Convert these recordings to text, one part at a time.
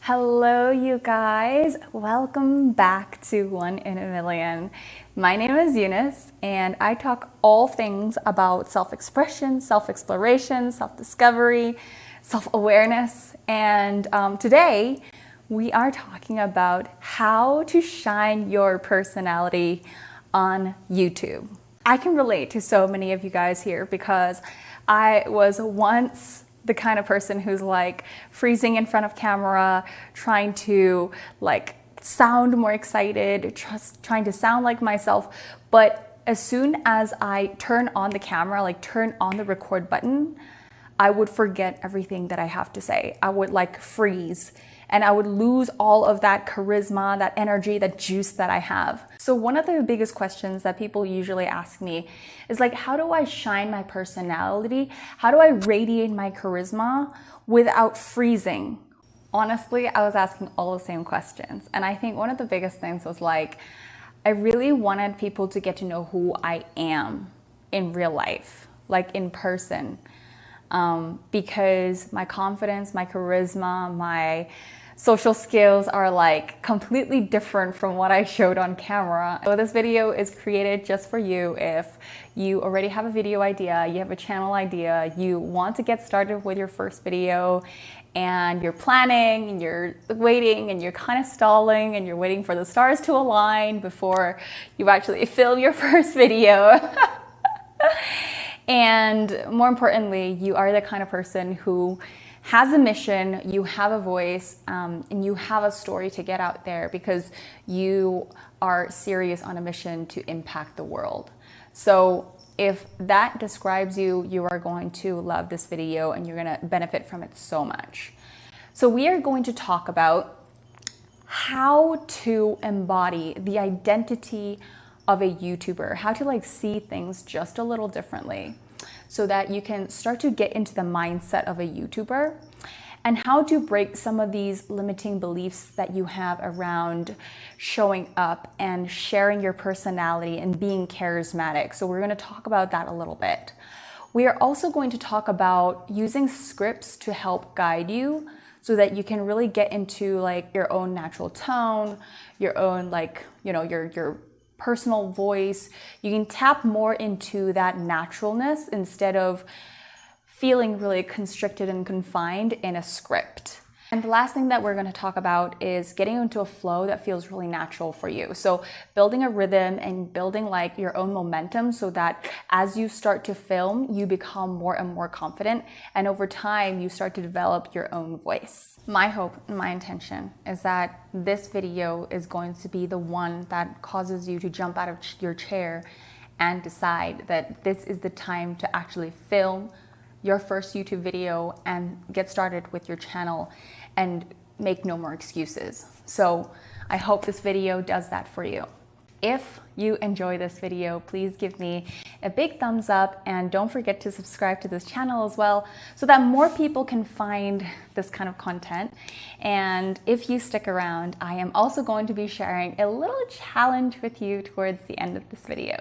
Hello, you guys. Welcome back to One in a Million. My name is Eunice, and I talk all things about self-expression, self-exploration, self-discovery, self-awareness. And today, we are talking about how to shine your personality on YouTube. I can relate to so many of you guys here because I was once the kind of person who's like freezing in front of camera, trying to like sound more excited, trying to sound like myself. But as soon as I turn on the camera, like turn on the record button, I would forget everything that I have to say. I would like freeze and I would lose all of that charisma, that energy, that juice that I have. So one of the biggest questions that people usually ask me is like, how do I shine my personality? How do I radiate my charisma without freezing? Honestly, I was asking all the same questions. And I think one of the biggest things was like, I really wanted people to get to know who I am in real life, like in person. Because my confidence, my charisma, my social skills are like completely different from what I showed on camera. So this video is created just for you if you already have a video idea, you have a channel idea, you want to get started with your first video, and you're planning and you're waiting and you're kind of stalling and you're waiting for the stars to align before you actually film your first video. And more importantly, you are the kind of person who has a mission, you have a voice, and you have a story to get out there because you are serious on a mission to impact the world. So if that describes you, you are going to love this video and you're going to benefit from it so much. So we are going to talk about how to embody the identity of a YouTuber, how to like see things just a little differently so that you can start to get into the mindset of a YouTuber, and how to break some of these limiting beliefs that you have around showing up and sharing your personality and being charismatic. So we're going to talk about that a little bit. We are also going to talk about using scripts to help guide you so that you can really get into like your own natural tone, your own like, you know, your personal voice. You can tap more into that naturalness instead of feeling really constricted and confined in a script. And the last thing that we're going to talk about is getting into a flow that feels really natural for you. So building a rhythm and building like your own momentum so that as you start to film, you become more and more confident. And over time, you start to develop your own voice. My hope and my intention is that this video is going to be the one that causes you to jump out of your chair and decide that this is the time to actually film your first YouTube video and get started with your channel and make no more excuses. So I hope this video does that for you. If you enjoy this video, please give me a big thumbs up and don't forget to subscribe to this channel as well so that more people can find this kind of content. And if you stick around, I am also going to be sharing a little challenge with you towards the end of this video.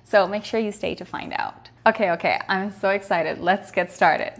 So make sure you stay to find out. Okay, I'm so excited. Let's get started.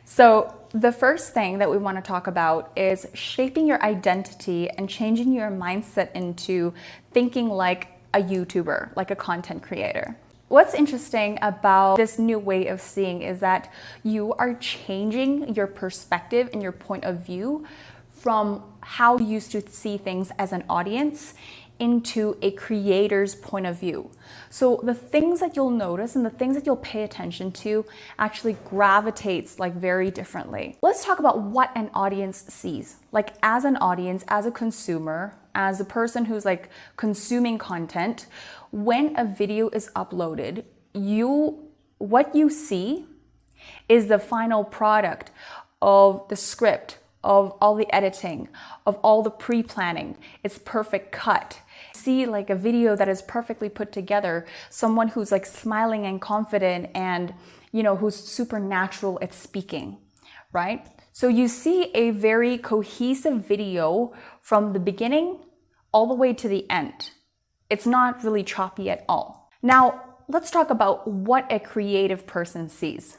So the first thing that we want to talk about is shaping your identity and changing your mindset into thinking like a YouTuber, like a content creator. What's interesting about this new way of seeing is that you are changing your perspective and your point of view from how you used to see things as an audience into a creator's point of view. So the things that you'll notice and the things that you'll pay attention to actually gravitates like very differently. Let's talk about what an audience sees. Like as an audience, as a consumer, as a person who's like consuming content, when a video is uploaded, what you see is the final product of the script, of all the editing, of all the pre-planning. It's perfect cut. See like a video that is perfectly put together, someone who's like smiling and confident and, you know, who's super natural at speaking, right? So you see a very cohesive video from the beginning all the way to the end. It's not really choppy at all. Now, let's talk about what a creative person sees.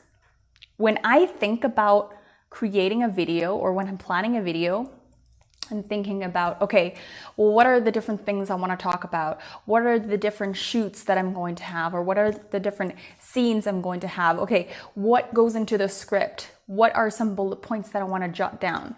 When I think about creating a video or when I'm planning a video, and thinking about, okay, well, what are the different things I want to talk about? What are the different shoots that I'm going to have? Or what are the different scenes I'm going to have? Okay, what goes into the script? What are some bullet points that I want to jot down?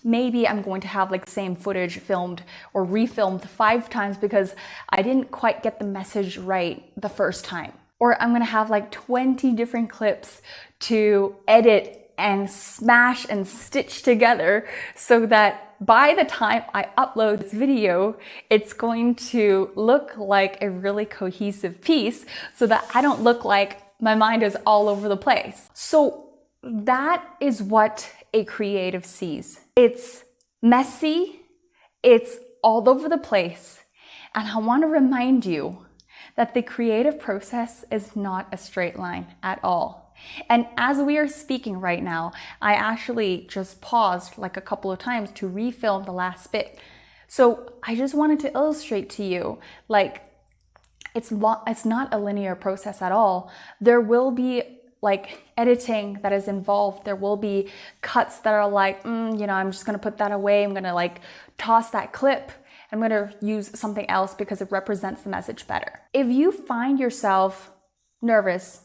Maybe I'm going to have like same footage filmed or refilmed 5 times because I didn't quite get the message right the first time. Or I'm going to have like 20 different clips to edit and smash and stitch together so that by the time I upload this video, it's going to look like a really cohesive piece so that I don't look like my mind is all over the place. So that is what a creative sees. It's messy, it's all over the place, and I want to remind you that the creative process is not a straight line at all. And as we are speaking right now, I actually just paused like a couple of times to refilm the last bit. So I just wanted to illustrate to you, like, it's not a linear process at all. There will be like editing that is involved. There will be cuts that are like, I'm just gonna put that away. I'm gonna like toss that clip. I'm gonna use something else because it represents the message better. If you find yourself nervous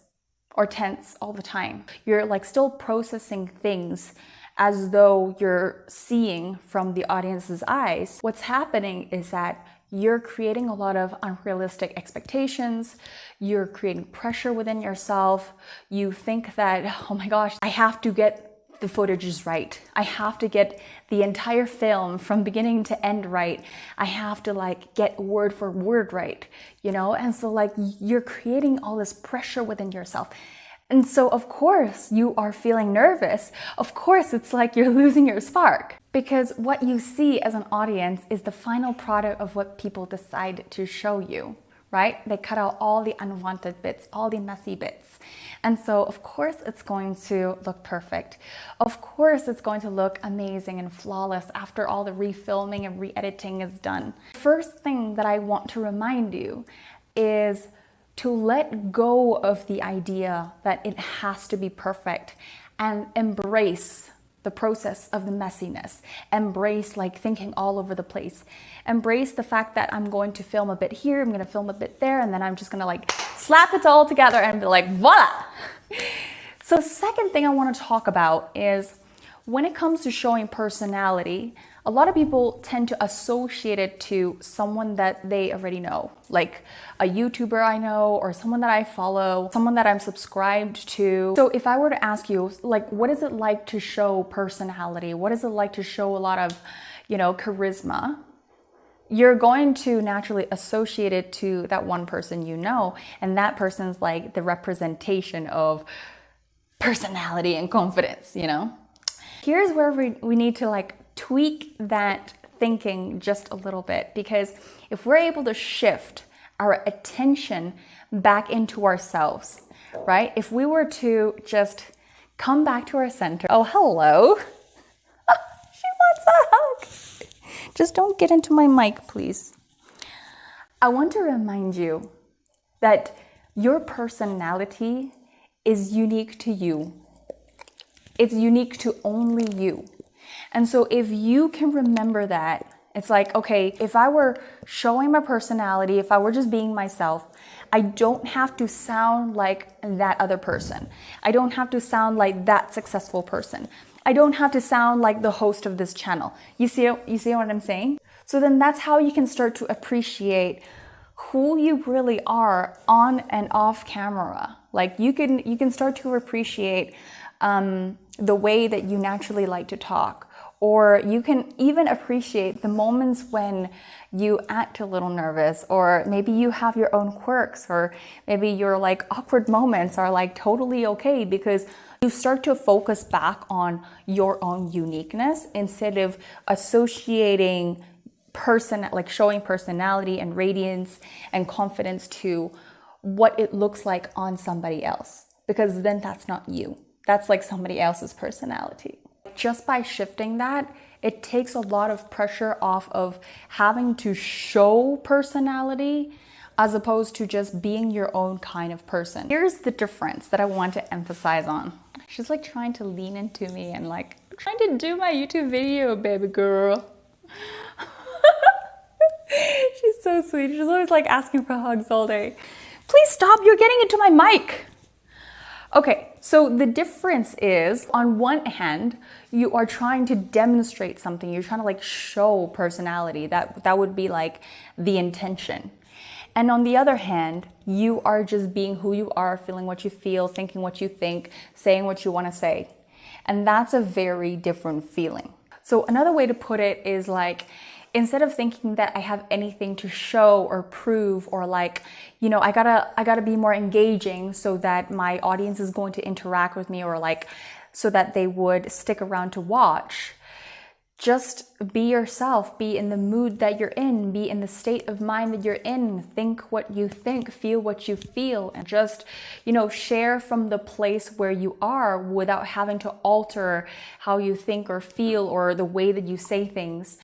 or tense all the time, you're like still processing things as though you're seeing from the audience's eyes, what's happening is that you're creating a lot of unrealistic expectations. You're creating pressure within yourself. You think that, oh my gosh, I have to get the footage right. I have to get the entire film from beginning to end right. I have to like get word for word right, And so like you're creating all this pressure within yourself. And so of course you are feeling nervous. Of course it's like you're losing your spark, because what you see as an audience is the final product of what people decide to show you, right? They cut out all the unwanted bits, all the messy bits. And so of course it's going to look perfect. Of course it's going to look amazing and flawless after all the refilming and re-editing is done. First thing that I want to remind you is to let go of the idea that it has to be perfect and embrace the process of the messiness. Embrace like thinking all over the place. Embrace the fact that I'm going to film a bit here, I'm going to film a bit there, and then I'm just going to like slap it all together and be like, voila! So second thing I want to talk about is when it comes to showing personality, a lot of people tend to associate it to someone that they already know, like a YouTuber I know, or someone that I follow, someone that I'm subscribed to. So if I were to ask you, like, what is it like to show personality? What is it like to show a lot of, charisma? You're going to naturally associate it to that one person you know, and that person's like the representation of personality and confidence, Here's where we need to like tweak that thinking just a little bit, because if we're able to shift our attention back into ourselves, right? If we were to just come back to our center. Oh, hello. She wants a hug. Just don't get into my mic, please. I want to remind you that your personality is unique to you. It's unique to only you. And so if you can remember that, it's like, okay, if I were showing my personality, if I were just being myself, I don't have to sound like that other person. I don't have to sound like that successful person. I don't have to sound like the host of this channel. You see what I'm saying? So then that's how you can start to appreciate who you really are on and off camera. Like you can start to appreciate the way that you naturally like to talk. Or you can even appreciate the moments when you act a little nervous, or maybe you have your own quirks, or maybe your like awkward moments are like totally okay, because you start to focus back on your own uniqueness instead of associating showing personality and radiance and confidence to what it looks like on somebody else, because then that's not you. That's like somebody else's personality. Just by shifting that, it takes a lot of pressure off of having to show personality as opposed to just being your own kind of person. Here's the difference that I want to emphasize on. She's like trying to lean into me and like I'm trying to do my YouTube video, baby girl. She's so sweet. She's always like asking for hugs all day. Please stop, you're getting into my mic. Okay, so the difference is, on one hand, you are trying to demonstrate something. You're trying to like show personality. That would be like the intention. And on the other hand, you are just being who you are, feeling what you feel, thinking what you think, saying what you want to say. And that's a very different feeling. So another way to put it is like, instead of thinking that I have anything to show or prove, or like, you know, I gotta be more engaging so that my audience is going to interact with me, or like so that they would stick around to watch. Just be yourself, be in the mood that you're in, be in the state of mind that you're in, think what you think, feel what you feel, and just, you know, share from the place where you are without having to alter how you think or feel or the way that you say things.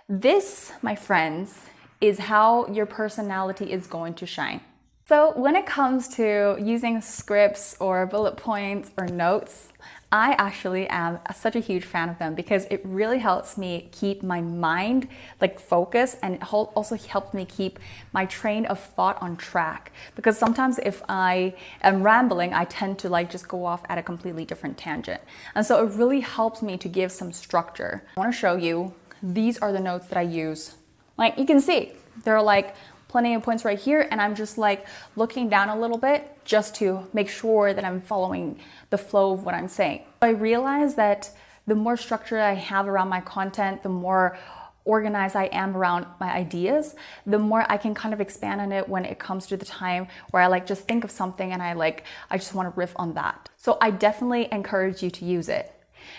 This, my friends, is how your personality is going to shine. So when it comes to using scripts or bullet points or notes, I actually am such a huge fan of them because it really helps me keep my mind like focused, and it also helps me keep my train of thought on track. Because sometimes if I am rambling, I tend to like just go off at a completely different tangent. And so it really helps me to give some structure. I want to show you. These are the notes that I use. Like you can see, there are like plenty of points right here, and I'm just like looking down a little bit just to make sure that I'm following the flow of what I'm saying. I realize that the more structure I have around my content, the more organized I am around my ideas, the more I can kind of expand on it when it comes to the time where I like just think of something and I just want to riff on that. So I definitely encourage you to use it.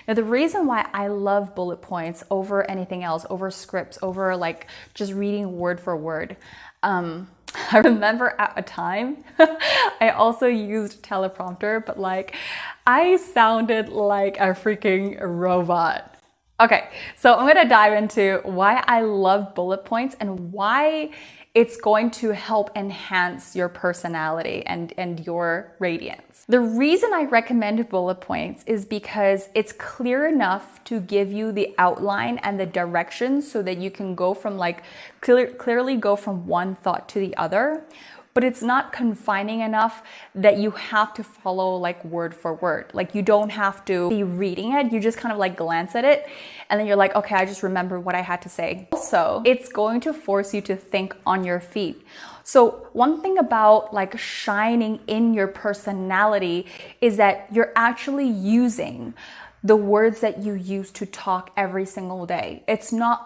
Now, the reason why I love bullet points over anything else, over scripts, over like just reading word for word, I remember at a time, I also used teleprompter, but like I sounded like a freaking robot. Okay, so I'm gonna dive into why I love bullet points and why it's going to help enhance your personality and your radiance. The reason I recommend bullet points is because it's clear enough to give you the outline and the direction so that you can go from like clearly go from one thought to the other. But it's not confining enough that you have to follow like word for word. Like you don't have to be reading it. You just kind of like glance at it and then you're like, okay, I just remember what I had to say. Also, it's going to force you to think on your feet. So one thing about like shining in your personality is that you're actually using the words that you use to talk every single day.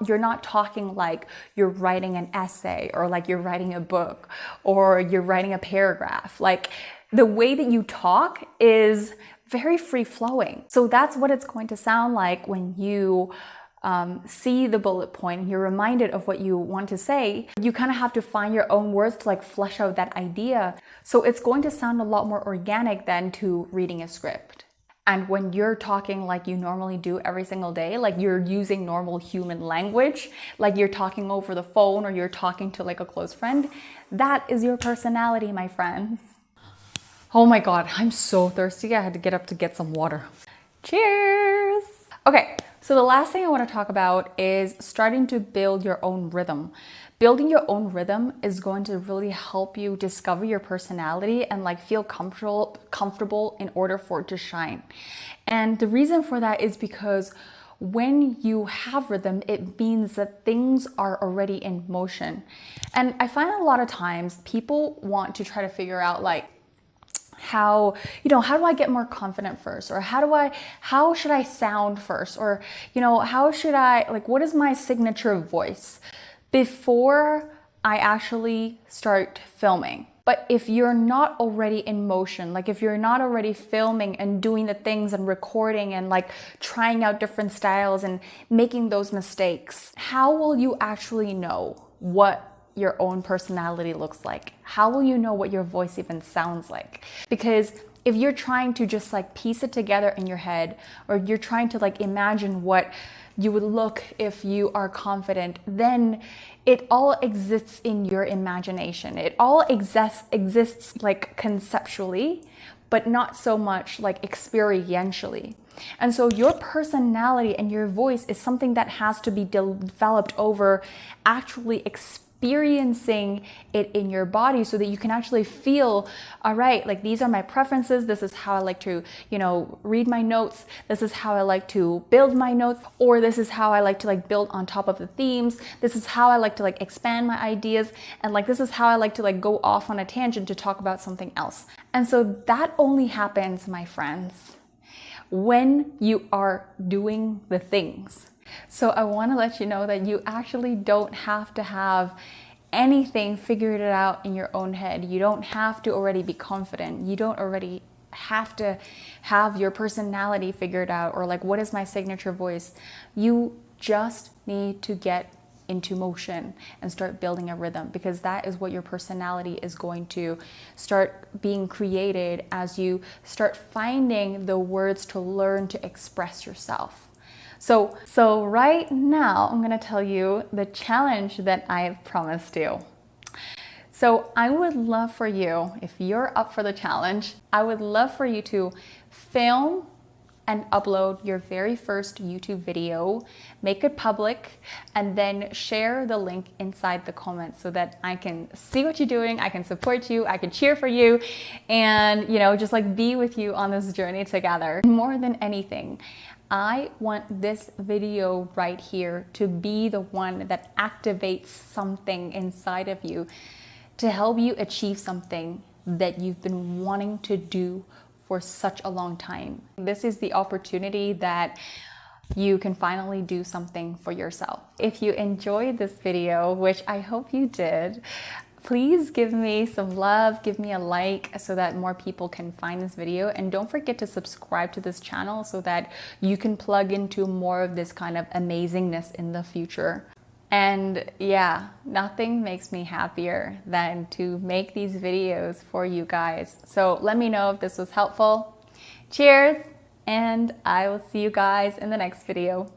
You're not talking like you're writing an essay or like you're writing a book or you're writing a paragraph. Like the way that you talk is very free flowing. So that's what it's going to sound like when you see the bullet point and you're reminded of what you want to say. You kind of have to find your own words to like flesh out that idea. So it's going to sound a lot more organic than to reading a script. And when you're talking like you normally do every single day, like you're using normal human language, like you're talking over the phone or you're talking to like a close friend, that is your personality, my friends. Oh my God, I'm so thirsty. I had to get up to get some water. Cheers. Okay, so the last thing I want to talk about is starting to build your own rhythm. Building your own rhythm is going to really help you discover your personality and like feel comfortable in order for it to shine. And the reason for that is because when you have rhythm, it means that things are already in motion. And I find a lot of times people want to try to figure out like, how do I get more confident first? Or how should I sound first? Or, what is my signature voice before I actually start filming? But if you're not already in motion, like if you're not already filming and doing the things and recording and like trying out different styles and making those mistakes, how will you actually know what your own personality looks like? How will you know what your voice even sounds like? Because if you're trying to just like piece it together in your head, or you're trying to like imagine what you would look if you are confident, then it all exists in your imagination. It all exists like conceptually, but not so much like experientially. And so your personality and your voice is something that has to be developed over actually experiencing it in your body, so that you can actually feel, all right, like these are my preferences. This is how I like to, read my notes. This is how I like to build my notes, or this is how I like to build on top of the themes. This is how I like to expand my ideas. And this is how I like to go off on a tangent to talk about something else. And so that only happens, my friends, when you are doing the things. So I want to let you know that you actually don't have to have anything figured out in your own head. You don't have to already be confident. You don't already have to have your personality figured out, or what is my signature voice. You just need to get into motion and start building a rhythm, because that is what your personality is going to start being created as you start finding the words to learn to express yourself. So right now, I'm going to tell you the challenge that I have promised you. So I would love for you, if you're up for the challenge, I would love for you to film and upload your very first YouTube video, make it public, and then share the link inside the comments so that I can see what you're doing, I can support you, I can cheer for you, and just be with you on this journey together. More than anything, I want this video right here to be the one that activates something inside of you to help you achieve something that you've been wanting to do for such a long time. This is the opportunity that you can finally do something for yourself. If you enjoyed this video, which I hope you did, please give me some love, give me a like so that more people can find this video. And don't forget to subscribe to this channel so that you can plug into more of this kind of amazingness in the future. And yeah, nothing makes me happier than to make these videos for you guys. So let me know if this was helpful. Cheers, and I will see you guys in the next video.